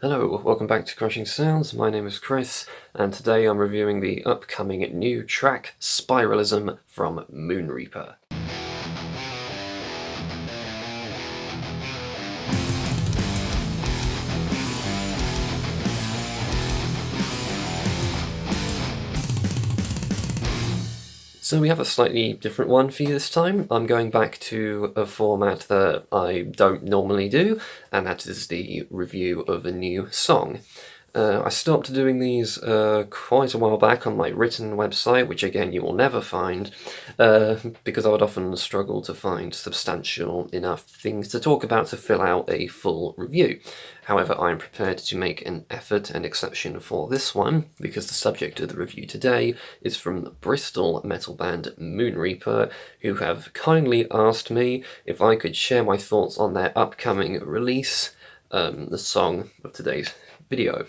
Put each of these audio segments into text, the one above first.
Hello, welcome back to Crushing Sounds. My name is Chris, and today I'm reviewing the upcoming new track, Spiralism from Moonreaper. So we have a slightly different one for you this time. I'm going back to a format that I don't normally do, and that is the review of a new song. I stopped doing these quite a while back on my written website, which again you will never find, because I would often struggle to find substantial enough things to talk about to fill out a full review. However, I am prepared to make an effort and exception for this one, because the subject of the review today is from the Bristol metal band Moonreaper, who have kindly asked me if I could share my thoughts on their upcoming release, the song of today's video.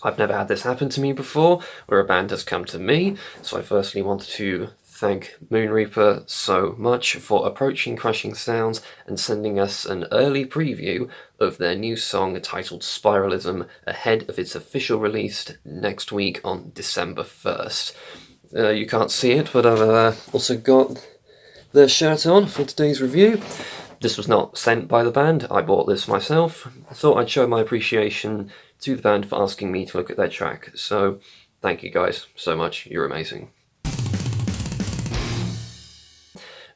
I've never had this happen to me before, where a band has come to me, so I firstly want to thank Moonreaper so much for approaching Crushing Sounds and sending us an early preview of their new song titled Spiralism ahead of its official release next week on December 1st. You can't see it, but I've also got their shirt on for today's review. This was not sent by the band, I bought this myself. I thought I'd show my appreciation to the band for asking me to look at their track, so thank you guys so much, you're amazing.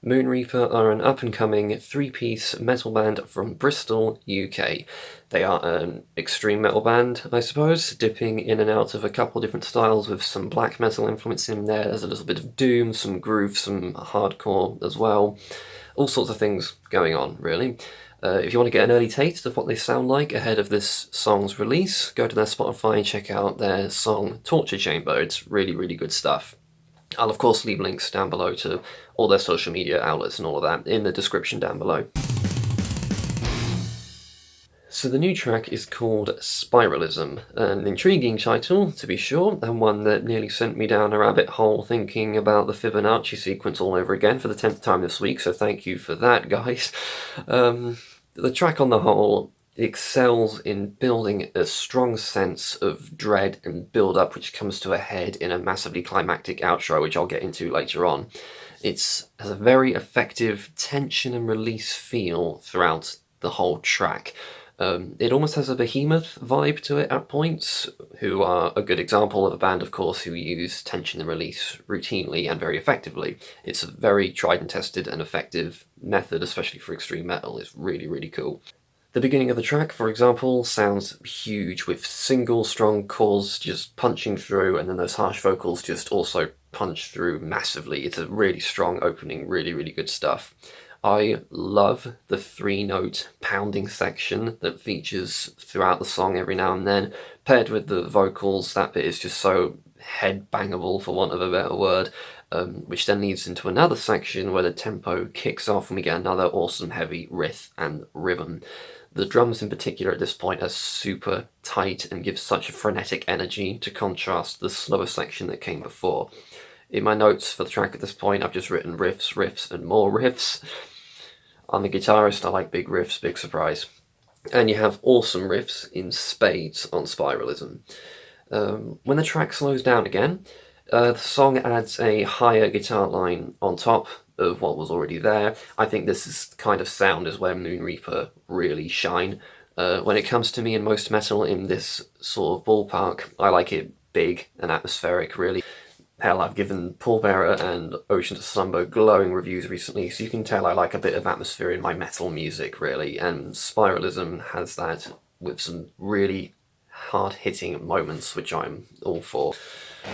Moonreaper are an up-and-coming three-piece metal band from Bristol, UK. They are an extreme metal band, I suppose, dipping in and out of a couple different styles with some black metal influence in there. There's a little bit of doom, some groove, some hardcore as well. All sorts of things going on, really. If you want to get an early taste of what they sound like ahead of this song's release, go to their Spotify and check out their song Torture Chamber. It's really, really good stuff. I'll of course leave links down below to all their social media outlets and all of that in the description down below. So the new track is called Spiralism, an intriguing title, to be sure, and one that nearly sent me down a rabbit hole thinking about the Fibonacci sequence all over again for the 10th time this week, so thank you for that, guys. The track on the whole excels in building a strong sense of dread and build-up which comes to a head in a massively climactic outro, which I'll get into later on. It has a very effective tension and release feel throughout the whole track. It almost has a Behemoth vibe to it at points, who are a good example of a band, of course, who use tension and release routinely and very effectively. It's a very tried and tested and effective method, especially for extreme metal. It's really, really cool. The beginning of the track, for example, sounds huge, with single strong chords just punching through, and then those harsh vocals just also punch through massively. It's a really strong opening, really, really good stuff. I love the 3-note pounding section that features throughout the song every now and then, paired with the vocals. That bit is just so head-bangable, for want of a better word, which then leads into another section where the tempo kicks off and we get another awesome heavy riff and rhythm. The drums in particular at this point are super tight and give such a frenetic energy to contrast the slower section that came before. In my notes for the track at this point, I've just written riffs, riffs, and more riffs. I'm a guitarist, I like big riffs, big surprise. And you have awesome riffs in spades on Spiralism. When the track slows down again, the song adds a higher guitar line on top of what was already there. I think this is kind of sound is where Moonreaper really shine. When it comes to me in most metal in this sort of ballpark, I like it big and atmospheric, really. Hell, I've given Pallbearer and Ocean to Slumber glowing reviews recently, so you can tell I like a bit of atmosphere in my metal music, really, and Spiralism has that with some really hard-hitting moments, which I'm all for.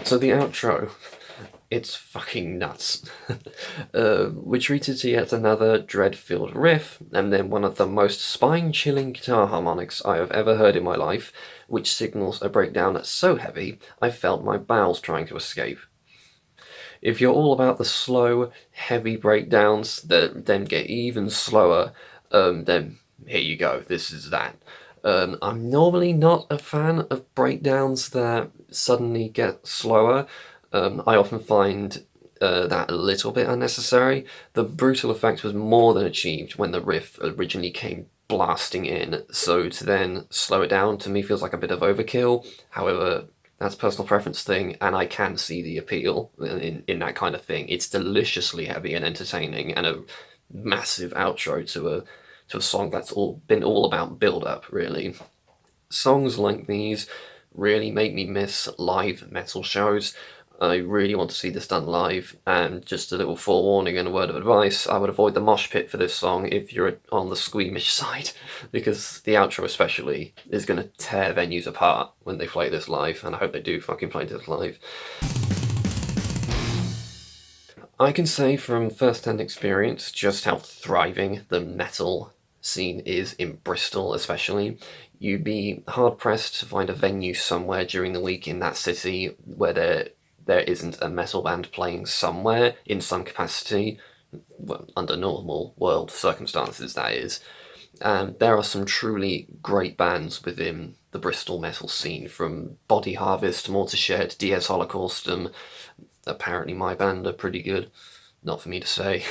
So the outro, it's fucking nuts. We're treated to yet another dread-filled riff, and then one of the most spine-chilling guitar harmonics I have ever heard in my life, which signals a breakdown that's so heavy I felt my bowels trying to escape. If you're all about the slow, heavy breakdowns that then get even slower, then here you go, this is that. I'm normally not a fan of breakdowns that suddenly get slower. I often find that a little bit unnecessary. The brutal effect was more than achieved when the riff originally came blasting in, so to then slow it down to me feels like a bit of overkill. However, that's a personal preference thing, and I can see the appeal in that kind of thing. It's deliciously heavy and entertaining, and a massive outro to a song that's been all about build up, really. Songs like these really make me miss live metal shows. I really want to see this done live, and just a little forewarning and a word of advice, I would avoid the mosh pit for this song if you're on the squeamish side, because the outro especially is going to tear venues apart when they play this live, and I hope they do fucking play this live. I can say from first-hand experience just how thriving the metal scene is in Bristol especially. You'd be hard-pressed to find a venue somewhere during the week in that city where there isn't a metal band playing somewhere in some capacity, well, under normal world circumstances, that is. And there are some truly great bands within the Bristol metal scene, from Body Harvest, Mortarshed, DS Holocaustum. Apparently my band are pretty good. Not for me to say.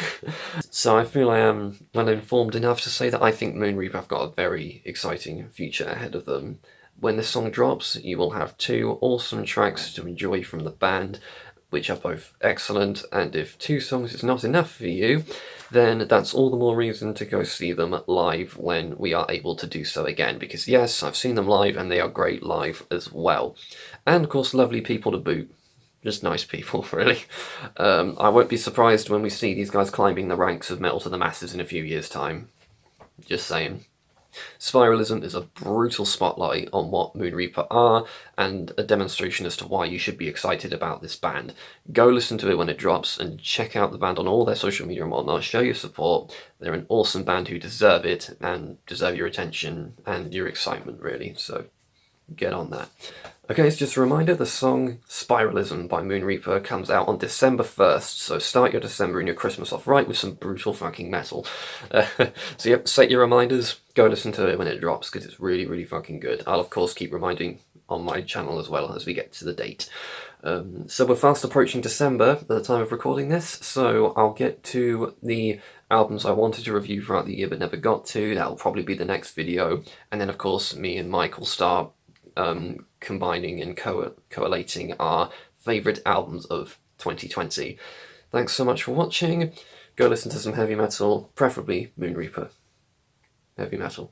So I feel I am well informed enough to say that I think Moon Reaper have got a very exciting future ahead of them. When this song drops, you will have 2 awesome tracks to enjoy from the band, which are both excellent, and if 2 songs is not enough for you, then that's all the more reason to go see them live when we are able to do so again, because yes, I've seen them live and they are great live as well. And of course, lovely people to boot. Just nice people, really. I won't be surprised when we see these guys climbing the ranks of Metal to the Masses in a few years' time. Just saying. Spiralism is a brutal spotlight on what Moon Reaper are, and a demonstration as to why you should be excited about this band. Go listen to it when it drops, and check out the band on all their social media and whatnot. Show your support. They're an awesome band who deserve it, and deserve your attention and your excitement, really. So get on that. Okay, so just a reminder, the song Spiralism by Moon Reaper comes out on December 1st, so start your December and your Christmas off right with some brutal fucking metal. So yep, set your reminders, go listen to it when it drops, because it's really, really fucking good. I'll of course keep reminding on my channel as well as we get to the date. So we're fast approaching December at the time of recording this, so I'll get to the albums I wanted to review throughout the year but never got to. That'll probably be the next video, and then of course me and Mike will start combining and collating our favourite albums of 2020. Thanks so much for watching. Go listen to some heavy metal, preferably Moon Reaper. Heavy metal.